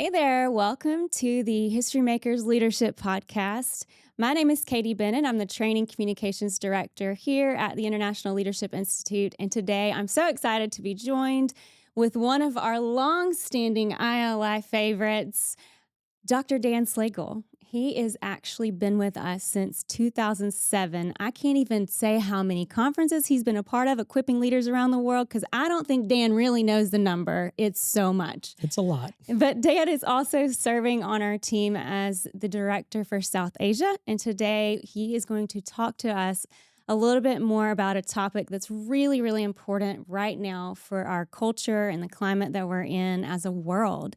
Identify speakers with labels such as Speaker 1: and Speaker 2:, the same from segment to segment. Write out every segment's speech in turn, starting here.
Speaker 1: Hey there, welcome to the History Makers Leadership Podcast. My name is Katie Bennett. I'm the Training Communications Director here at the International Leadership Institute. And today I'm so excited to be joined with one of our long-standing ILI favorites, Dr. Dan Slagle. He has actually been with us since 2007. I can't even say how many conferences he's been a part of, equipping leaders around the world, because I don't think Dan really knows the number. It's so much.
Speaker 2: It's a lot.
Speaker 1: But Dan is also serving on our team as the director for South Asia. And today he is going to talk to us a little bit more about a topic that's really, really important right now for our culture and the climate that we're in as a world.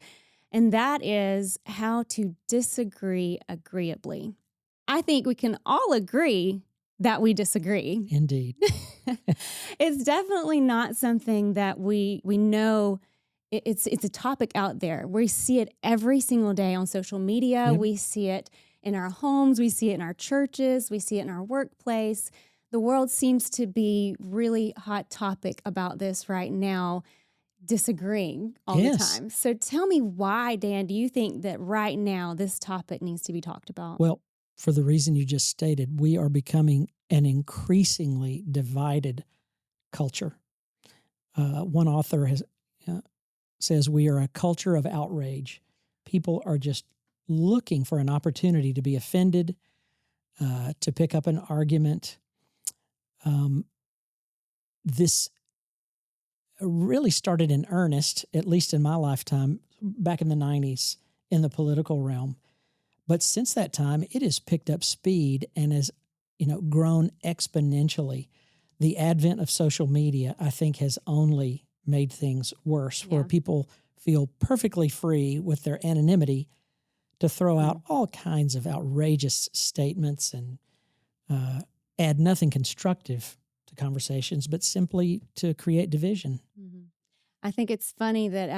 Speaker 1: And that is how to disagree agreeably. I think we can all agree that we disagree.
Speaker 2: Indeed.
Speaker 1: It's definitely not something that we know. It's a topic out there. We see it every single day on social media.
Speaker 2: Yep.
Speaker 1: We see it in our homes. We see it in our churches. We see it in our workplace. The world seems to be really hot topic about this right now, disagreeing all the time. So tell me why, Dan, do you think that right now this topic needs to be talked about?
Speaker 2: Well, for the reason you just stated, we are becoming an increasingly divided culture. One author says we are a culture of outrage. People are just looking for an opportunity to be offended, to pick up an argument. This really started in earnest, at least in my lifetime, back in the 90s in the political realm. But since that time, it has picked up speed and has, grown exponentially. The advent of social media, I think, has only made things worse, where people feel perfectly free with their anonymity to throw out all kinds of outrageous statements and add nothing constructive to conversations, but simply to create division.
Speaker 1: Mm-hmm. I think it's funny that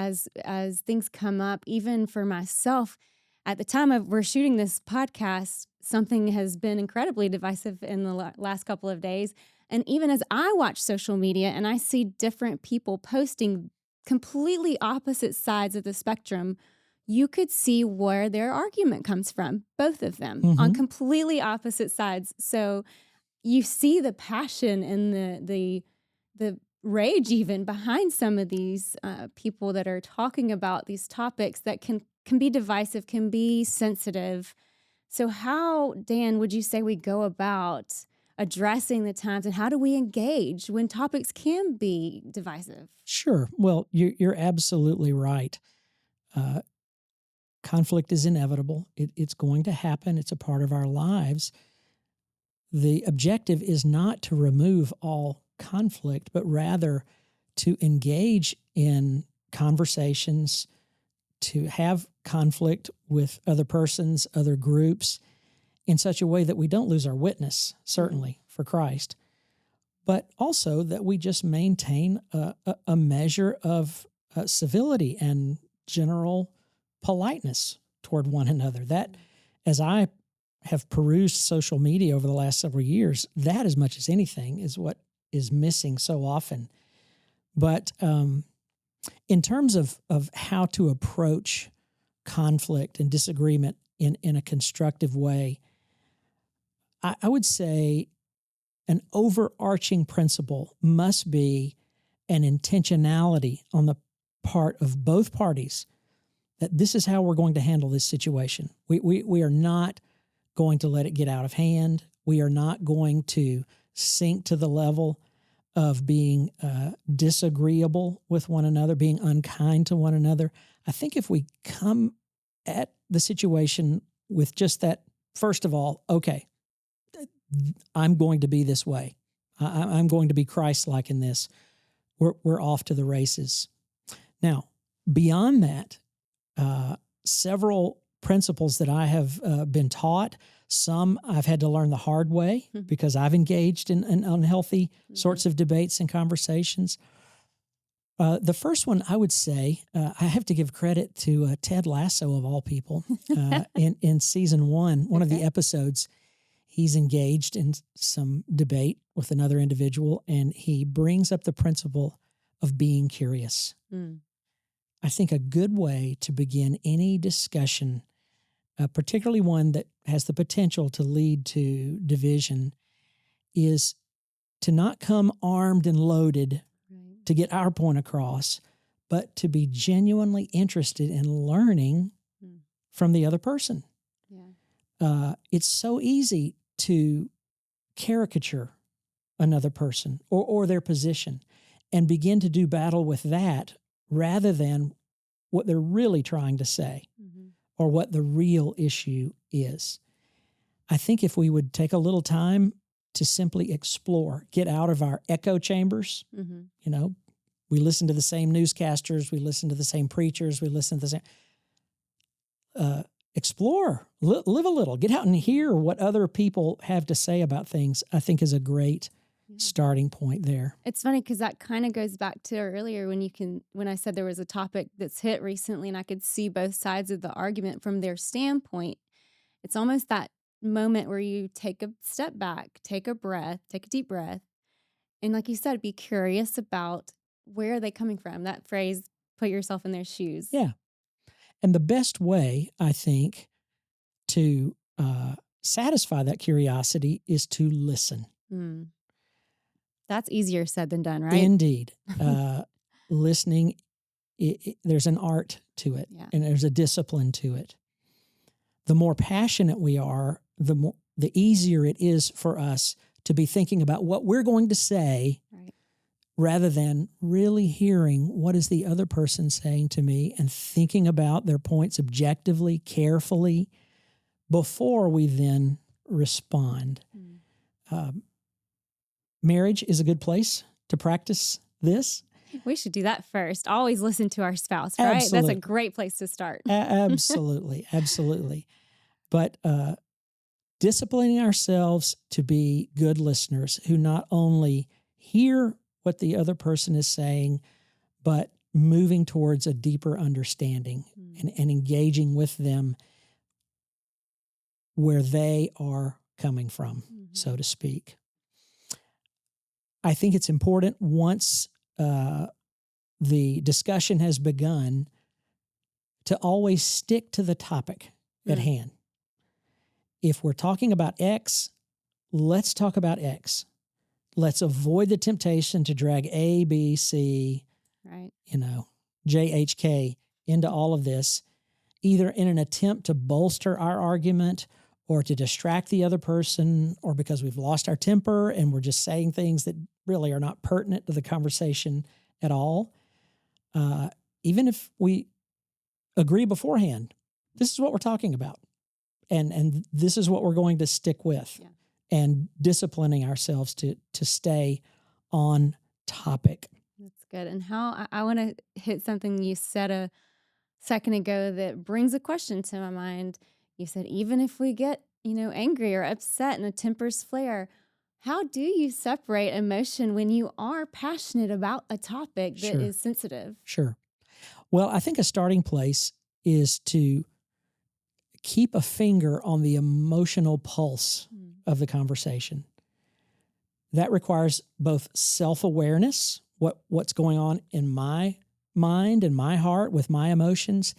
Speaker 1: as things come up, even for myself, at the time we're shooting this podcast, something has been incredibly divisive in the last couple of days. And even as I watch social media and I see different people posting completely opposite sides of the spectrum, you could see where their argument comes from, both of them, on completely opposite sides. So you see the passion and the rage even behind some of these people that are talking about these topics that can be divisive, can be sensitive. So how, Dan, would you say we go about addressing the times, and how do we engage when topics can be divisive?
Speaker 2: Sure. Well, you're absolutely right. Conflict is inevitable. It's going to happen. It's a part of our lives. The objective is not to remove all conflict, but rather to engage in conversations, to have conflict with other persons, other groups, in such a way that we don't lose our witness, certainly, for Christ, but also that we just maintain a measure of civility and general politeness toward one another. That, as I have perused social media over the last several years, that as much as anything is what is missing so often. But in terms of how to approach conflict and disagreement in a constructive way, I would say an overarching principle must be an intentionality on the part of both parties that this is how we're going to handle this situation. We are not going to let it get out of hand. We are not going to sink to the level of being disagreeable with one another, being unkind to one another. I think if we come at the situation with just that, first of all, okay, I'm going to be this way. I'm going to be Christ-like in this. We're off to the races. Now, beyond that, several principles that I have been taught, some I've had to learn the hard way because I've engaged in unhealthy sorts of debates and conversations. The first one, I would say, I have to give credit to Ted Lasso, of all people. In season one of the episodes, he's engaged in some debate with another individual, and he brings up the principle of being curious. I think a good way to begin any discussion, particularly one that has the potential to lead to division, is to not come armed and loaded
Speaker 1: Right.
Speaker 2: to get our point across, but to be genuinely interested in learning
Speaker 1: Mm.
Speaker 2: from the other person.
Speaker 1: Yeah.
Speaker 2: It's so easy to caricature another person or their position and begin to do battle with that rather than what they're really trying to say
Speaker 1: Mm-hmm.
Speaker 2: or what the real issue is. I think if we would take a little time to simply explore, get out of our echo chambers,
Speaker 1: Mm-hmm.
Speaker 2: you know, we listen to the same newscasters, we listen to the same preachers, we listen to the same, explore, live a little, get out and hear what other people have to say about things, I think is a great
Speaker 1: Yeah.
Speaker 2: starting point there.
Speaker 1: It's funny because that kind of goes back to earlier when I said there was a topic that's hit recently and I could see both sides of the argument from their standpoint. It's almost that moment where you take a step back, take a breath, take a deep breath, and like you said, be curious about where are they coming from. That phrase, put yourself in their shoes.
Speaker 2: Yeah. And the best way, I think, to satisfy that curiosity is to listen.
Speaker 1: Mm. That's easier said than done, right?
Speaker 2: Indeed. Listening, there's an art to it,
Speaker 1: Yeah.
Speaker 2: and there's a discipline to it. The more passionate we are, the easier it is for us to be thinking about what we're going to say,
Speaker 1: Right.
Speaker 2: rather than really hearing what is the other person saying to me and thinking about their points objectively, carefully, before we then respond.
Speaker 1: Mm.
Speaker 2: Marriage is a good place to practice this.
Speaker 1: We should do that first. Always listen to our spouse, right?
Speaker 2: Absolutely.
Speaker 1: That's a great place to start.
Speaker 2: Absolutely. Absolutely. But disciplining ourselves to be good listeners who not only hear what the other person is saying, but moving towards a deeper understanding and engaging with them where they are coming from, so to speak. I think it's important once the discussion has begun to always stick to the topic at hand. If we're talking about X, let's talk about X. Let's avoid the temptation to drag A, B, C,
Speaker 1: Right.
Speaker 2: J, H, K into all of this, either in an attempt to bolster our argument or to distract the other person, or because we've lost our temper and we're just saying things that really are not pertinent to the conversation at all. Even if we agree beforehand, this is what we're talking about. And this is what we're going to stick with.
Speaker 1: Yeah.
Speaker 2: And disciplining ourselves to stay on topic.
Speaker 1: That's good. And how I want to hit something you said a second ago that brings a question to my mind. You said, even if we get, angry or upset and the tempers flare, how do you separate emotion when you are passionate about a topic that
Speaker 2: Sure.
Speaker 1: is sensitive?
Speaker 2: Sure. Well, I think a starting place is to keep a finger on the emotional pulse of the conversation. That requires both self-awareness, what's going on in my mind and my heart with my emotions,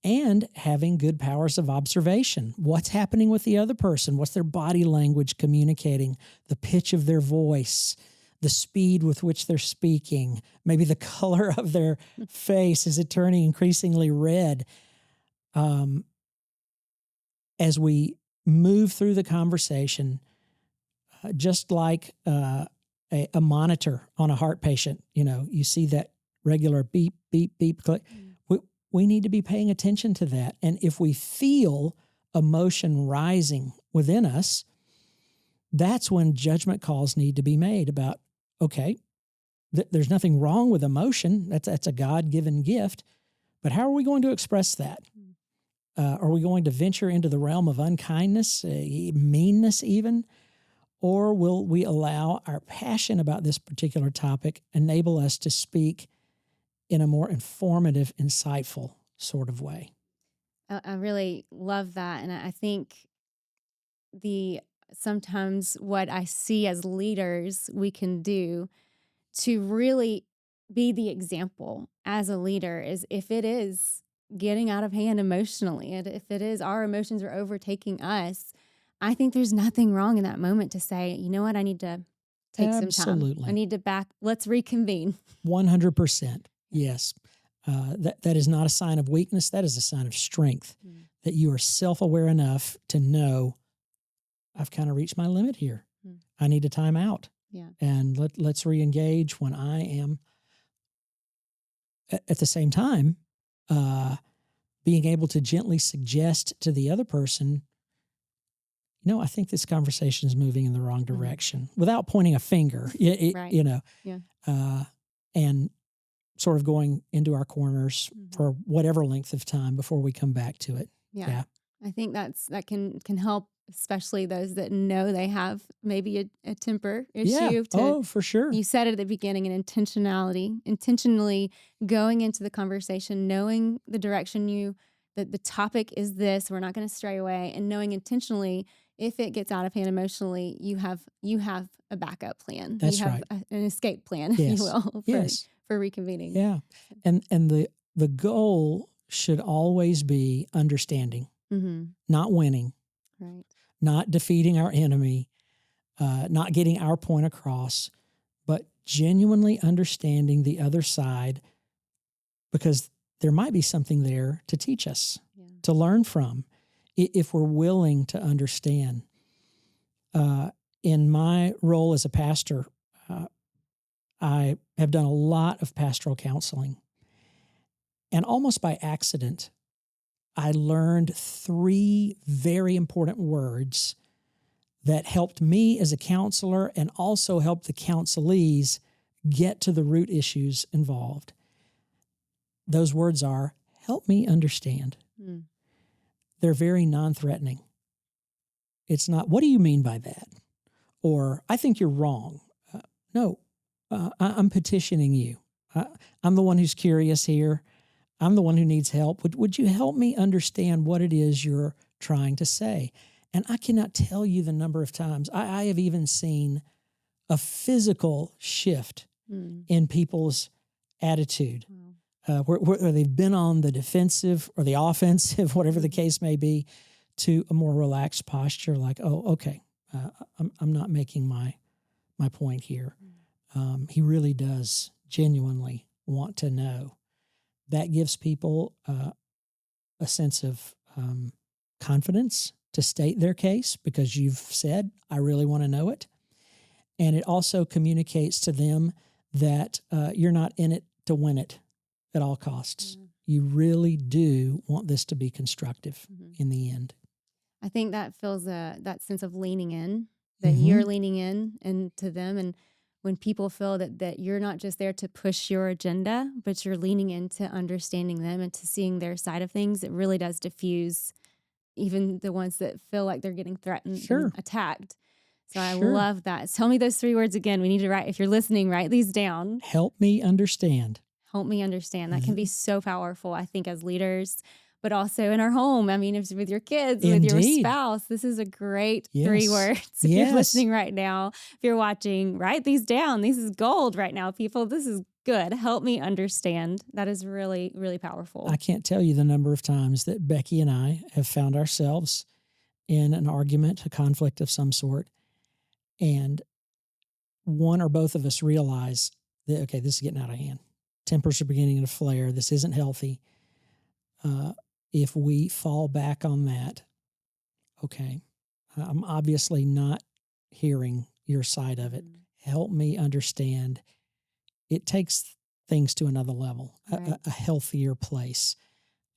Speaker 2: and having good powers of observation. What's happening with the other person? What's their body language communicating? The pitch of their voice, the speed with which they're speaking, maybe the color of their face. Is it turning increasingly red? As we move through the conversation, just like a monitor on a heart patient, you see that regular beep, beep, beep, click. We need to be paying attention to that. And if we feel emotion rising within us, that's when judgment calls need to be made about, okay, there's nothing wrong with emotion. That's a God-given gift. But how are we going to express that? Are we going to venture into the realm of unkindness, meanness even? Or will we allow our passion about this particular topic enable us to speak in a more informative, insightful sort of way?
Speaker 1: I really love that. And I think sometimes what I see as leaders we can do to really be the example as a leader is if it is getting out of hand emotionally, and if it is our emotions are overtaking us, I think there's nothing wrong in that moment to say, you know what, I need to take some time. I
Speaker 2: Absolutely.
Speaker 1: need to let's reconvene.
Speaker 2: 100%. Yes. That is not a sign of weakness. That is a sign of strength, that you are self-aware enough to know I've kind of reached my limit here. I need a time out.
Speaker 1: Yeah.
Speaker 2: And let's re-engage when I am at the same time being able to gently suggest to the other person, I think this conversation is moving in the wrong direction without pointing a finger,
Speaker 1: Right.
Speaker 2: Yeah. And sort of going into our corners for whatever length of time before we come back to it.
Speaker 1: Yeah. I think that can help, especially those that know they have maybe a temper issue.
Speaker 2: Oh, for sure.
Speaker 1: You said it at the beginning, an intentionally going into the conversation, knowing the direction that the topic is this, we're not going to stray away, and knowing intentionally if it gets out of hand emotionally, you have a backup plan.
Speaker 2: That's
Speaker 1: you have
Speaker 2: right.
Speaker 1: an escape plan, if you will, for reconvening.
Speaker 2: Yeah. And the goal should always be understanding, not winning,
Speaker 1: right,
Speaker 2: not defeating our enemy, not getting our point across, but genuinely understanding the other side, because there might be something there to teach us, to learn from, if we're willing to understand. In my role as a pastor, I have done a lot of pastoral counseling. And almost by accident, I learned 3 very important words that helped me as a counselor and also helped the counselees get to the root issues involved. Those words are, help me understand. They're very non-threatening. It's not, what do you mean by that? Or, I think you're wrong. No, I'm petitioning you. I'm the one who's curious here. I'm the one who needs help. Would you help me understand what it is you're trying to say? And I cannot tell you the number of times I have even seen a physical shift in people's attitude, where they've been on the defensive or the offensive, whatever the case may be, to a more relaxed posture, like, oh, okay, I'm not making my point here. He really does genuinely want to know. That gives people a sense of confidence to state their case, because you've said, I really want to know it. And it also communicates to them that you're not in it to win it at all costs. You really do want this to be constructive in the end.
Speaker 1: I think that feels that sense of leaning in, that you're leaning in to them. And when people feel that you're not just there to push your agenda, but you're leaning into understanding them and to seeing their side of things, it really does diffuse even the ones that feel like they're getting threatened and attacked. So I love that. Tell me those 3 words again. We need to write, if you're listening, write these down.
Speaker 2: Help me understand.
Speaker 1: Help me understand. That can be so powerful, I think, as leaders, but also in our home. I mean, if with your kids, with your spouse, this is a great 3 words. If you're listening right now, if you're watching, write these down. This is gold right now, people. This is good. Help me understand. That is really, really powerful.
Speaker 2: I can't tell you the number of times that Becky and I have found ourselves in an argument, a conflict of some sort, and one or both of us realize that, okay, this is getting out of hand. Tempers are beginning to flare. This isn't healthy. If we fall back on that, okay, I'm obviously not hearing your side of it. Help me understand. It takes things to another level, a healthier place,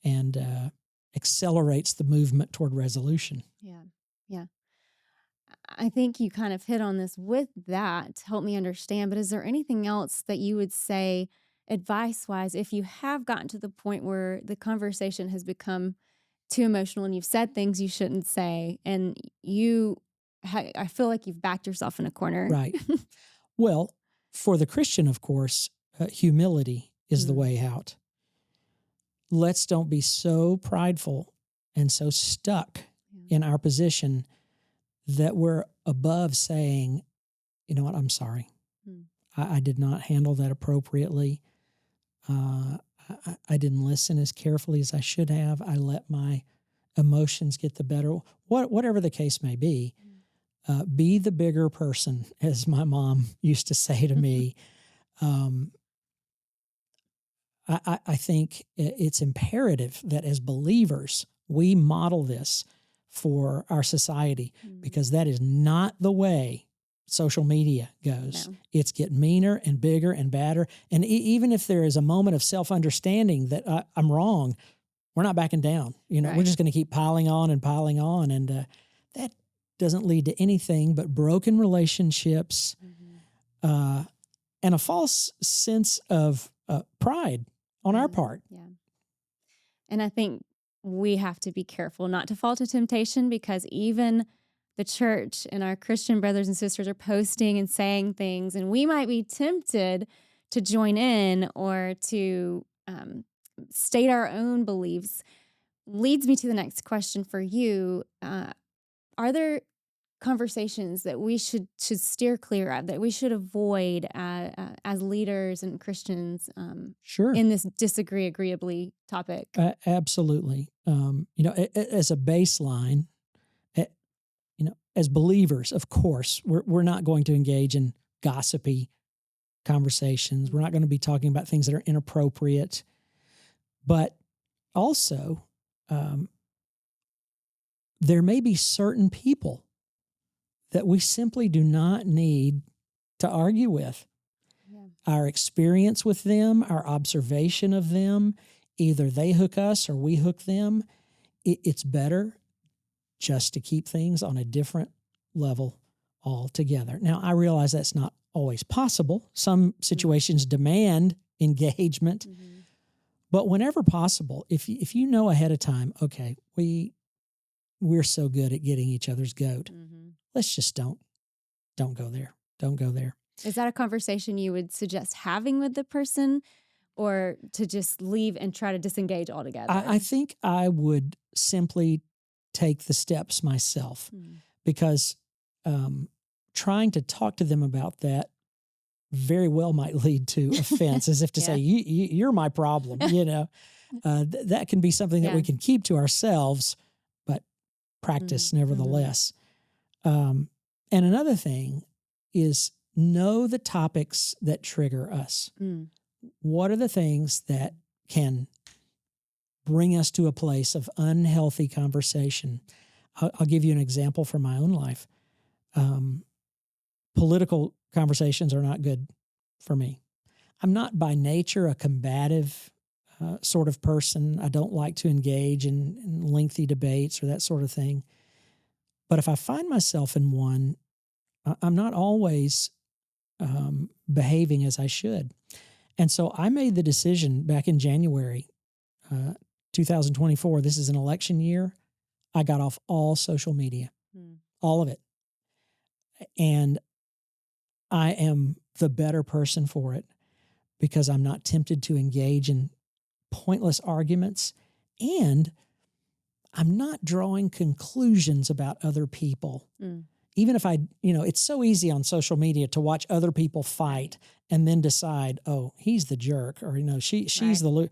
Speaker 2: and accelerates the movement toward resolution.
Speaker 1: Yeah. I think you kind of hit on this with that, help me understand, but is there anything else that you would say advice-wise, if you have gotten to the point where the conversation has become too emotional and you've said things you shouldn't say, and I feel like you've backed yourself in a corner.
Speaker 2: Right. Well, for the Christian, of course, humility is the way out. Let's don't be so prideful and so stuck in our position that we're above saying, you know what, I'm sorry. I did not handle that appropriately. I didn't listen as carefully as I should have. I let my emotions get the better. Whatever the case may be the bigger person, as my mom used to say to me. Um, I think it's imperative that as believers, we model this for our society, because that is not the way social media goes.
Speaker 1: No.
Speaker 2: It's getting meaner and bigger and badder. And even if there is a moment of self-understanding that I'm wrong, we're not backing down. We're
Speaker 1: Right.
Speaker 2: just going to keep piling on and piling on. And that doesn't lead to anything but broken relationships, and a false sense of pride on our part.
Speaker 1: Yeah. And I think we have to be careful not to fall to temptation, because even the church and our Christian brothers and sisters are posting and saying things, and we might be tempted to join in or to state our own beliefs. Leads me to the next question for you. Are there conversations that we should steer clear of, that we should avoid as leaders and Christians
Speaker 2: Sure.
Speaker 1: in this disagree agreeably topic?
Speaker 2: Absolutely. As a baseline, as believers, of course, we're not going to engage in gossipy conversations. We're not going to be talking about things that are inappropriate. But also, there may be certain people that we simply do not need to argue with.
Speaker 1: Yeah.
Speaker 2: Our experience with them, our observation of them, either they hook us or we hook them. It's better just to keep things on a different level altogether. Now, I realize that's not always possible. Some situations demand engagement, but whenever possible, if you know ahead of time, okay, we're so good at getting each other's goat. Let's just don't go there. Don't go there.
Speaker 1: Is that a conversation you would suggest having with the person, or to just leave and try to disengage altogether?
Speaker 2: I think I would simply take the steps myself, because trying to talk to them about that very well might lead to offense, as if to say, you're my problem. That can be something that we can keep to ourselves, but practice nevertheless. And another thing is, know the topics that trigger us. What are the things that can bring us to a place of unhealthy conversation? I'll give you an example from my own life. Political conversations are not good for me. I'm not by nature a combative sort of person. I don't like to engage in lengthy debates or that sort of thing. But if I find myself in one, I'm not always behaving as I should. And so I made the decision back in January 2024. This is an election year. I got off all social media, all of it. And I am the better person for it, because I'm not tempted to engage in pointless arguments, and I'm not drawing conclusions about other people. Even if it's so easy on social media to watch other people fight and then decide, oh, he's the jerk, or, she's the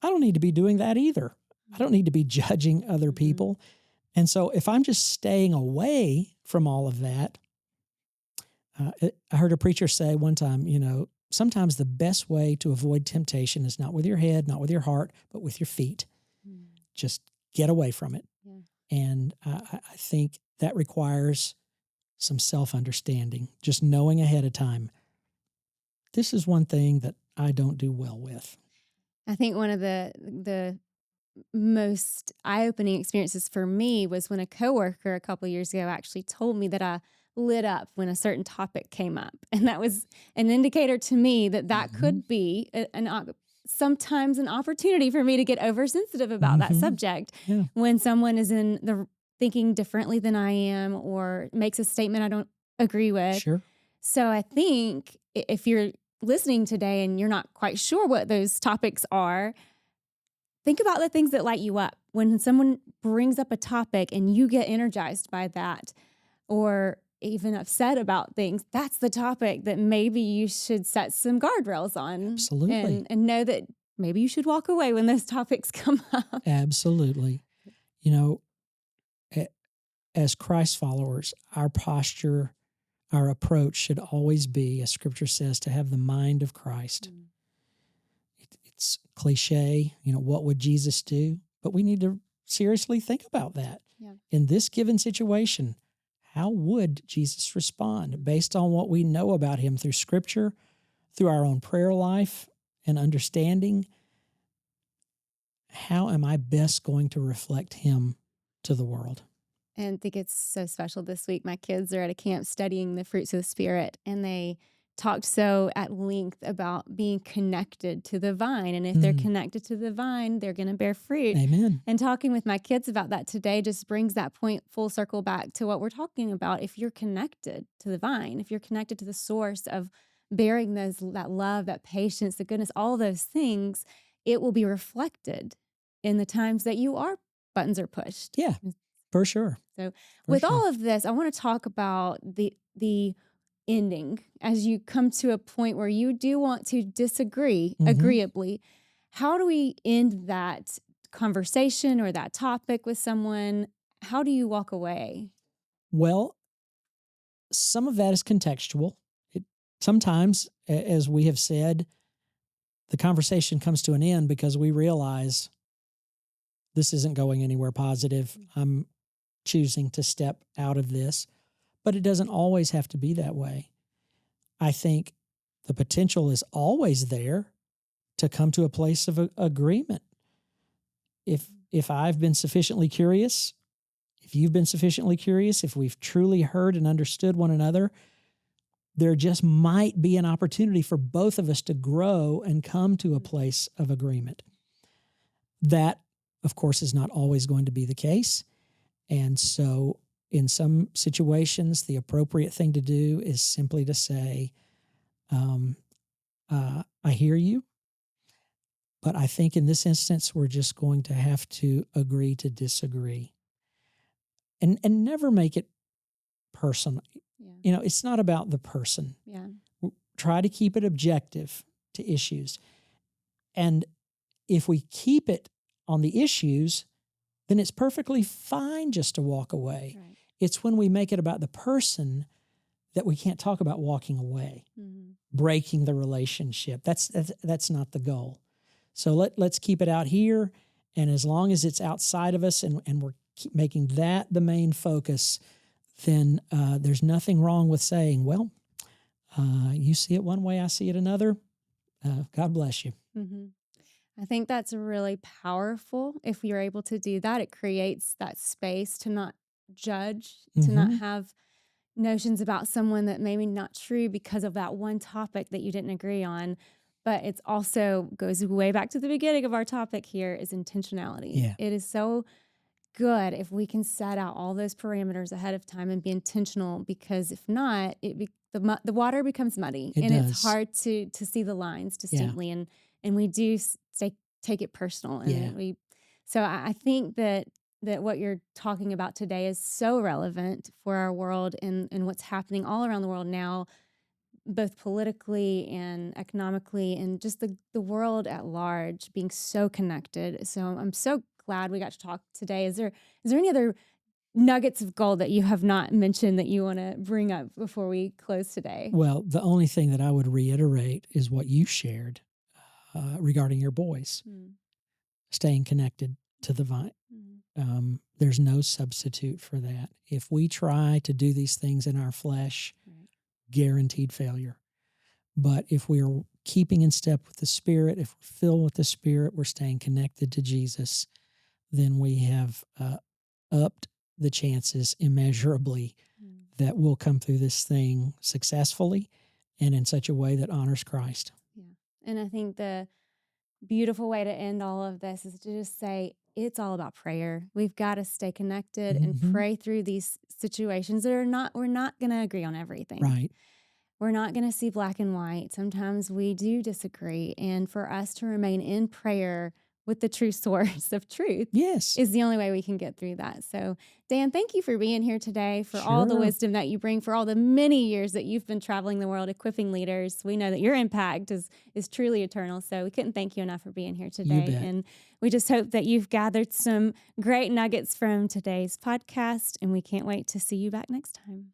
Speaker 2: I don't need to be doing that either. I don't need to be judging other people. And so if I'm just staying away from all of that, I heard a preacher say one time, sometimes the best way to avoid temptation is not with your head, not with your heart, but with your feet. Just get away from it. Yeah. And I think that requires some self-understanding, just knowing ahead of time, this is one thing that I don't do well with.
Speaker 1: I think one of the most eye-opening experiences for me was when a coworker a couple of years ago actually told me that I lit up when a certain topic came up. And that was an indicator to me that could be sometimes an opportunity for me to get oversensitive about that subject. Yeah. When someone is thinking differently than I am, or makes a statement I don't agree with.
Speaker 2: Sure.
Speaker 1: So I think if you're listening today and you're not quite sure what those topics are, think about the things that light you up. When someone brings up a topic and you get energized by that, or even upset about things, that's the topic that maybe you should set some guardrails on
Speaker 2: Absolutely.
Speaker 1: and know that maybe you should walk away when those topics come up.
Speaker 2: Absolutely. You know, a- as Christ followers, our posture, our approach should always be, as Scripture says, to have the mind of Christ.
Speaker 1: Mm.
Speaker 2: It's cliche, what would Jesus do? But we need to seriously think about that.
Speaker 1: Yeah.
Speaker 2: In this given situation, how would Jesus respond based on what we know about him through Scripture, through our own prayer life and understanding? How am I best going to reflect him to the world?
Speaker 1: And I think it's so special this week. My kids are at a camp studying the fruits of the Spirit, and they talked so at length about being connected to the vine. And if they're connected to the vine, they're going to bear fruit.
Speaker 2: Amen.
Speaker 1: And talking with my kids about that today just brings that point full circle back to what we're talking about. If you're connected to the vine, if you're connected to the source of bearing that love, that patience, the goodness, all those things, it will be reflected in the times that buttons are pushed.
Speaker 2: Yeah, for sure.
Speaker 1: So
Speaker 2: For
Speaker 1: with
Speaker 2: sure.
Speaker 1: all of this, I want to talk about the ending as you come to a point where you do want to disagree agreeably. How do we end that conversation or that topic with someone? How do you walk away?
Speaker 2: Well, some of that is contextual. Sometimes, as we have said, the conversation comes to an end because we realize this isn't going anywhere positive. I'm choosing to step out of this. But it doesn't always have to be that way. I think the potential is always there to come to a place of agreement. If I've been sufficiently curious, if you've been sufficiently curious, if we've truly heard and understood one another, there just might be an opportunity for both of us to grow and come to a place of agreement. That, of course, is not always going to be the case. And so in some situations, the appropriate thing to do is simply to say, I hear you, but I think in this instance, we're just going to have to agree to disagree. And never make it personal.
Speaker 1: Yeah.
Speaker 2: It's not about the person.
Speaker 1: Yeah.
Speaker 2: Try to keep it objective to issues. And if we keep it on the issues, then it's perfectly fine just to walk away.
Speaker 1: Right.
Speaker 2: It's when we make it about the person that we can't talk about walking away, breaking the relationship. That's not the goal. So let's keep it out here. And as long as it's outside of us and we're keep making that the main focus, then there's nothing wrong with saying, well, you see it one way, I see it another. God bless you.
Speaker 1: Mm-hmm. I think that's really powerful. If you're able to do that, it creates that space to not judge, to not have notions about someone that maybe not true because of that one topic that you didn't agree on. But it's also goes way back to the beginning of our topic here is intentionality.
Speaker 2: Yeah.
Speaker 1: It is so good if we can set out all those parameters ahead of time and be intentional, because if not, the water becomes muddy
Speaker 2: It
Speaker 1: and
Speaker 2: does.
Speaker 1: it's hard to see the lines distinctly, and we do take it personal, and so I think that what you're talking about today is so relevant for our world and what's happening all around the world now, both politically and economically, and just the world at large being so connected. So I'm so glad we got to talk today. Is there any other nuggets of gold that you have not mentioned that you want to bring up before we close today?
Speaker 2: Well, the only thing that I would reiterate is what you shared regarding your boys, staying connected to the vine. There's no substitute for that. If we try to do these things in our flesh, guaranteed failure. But if we are keeping in step with the Spirit, if we're filled with the Spirit, we're staying connected to Jesus, then we have upped the chances immeasurably that we'll come through this thing successfully and in such a way that honors Christ.
Speaker 1: Yeah. And I think the beautiful way to end all of this is to just say it's all about prayer. We've got to stay connected and pray through these situations that we're not going to agree on everything.
Speaker 2: Right.
Speaker 1: We're not going to see black and white. Sometimes we do disagree. And for us to remain in prayer with the true source of truth
Speaker 2: Yes.
Speaker 1: is the only way we can get through that. So, Dan, thank you for being here today, for all the
Speaker 2: Sure.
Speaker 1: wisdom that you bring, for all the many years that you've been traveling the world equipping leaders. We know that your impact is truly eternal. So we couldn't thank you enough for being here
Speaker 2: You
Speaker 1: today.
Speaker 2: bet.
Speaker 1: And we just hope that you've gathered some great nuggets from today's podcast, and we can't wait to see you back next time.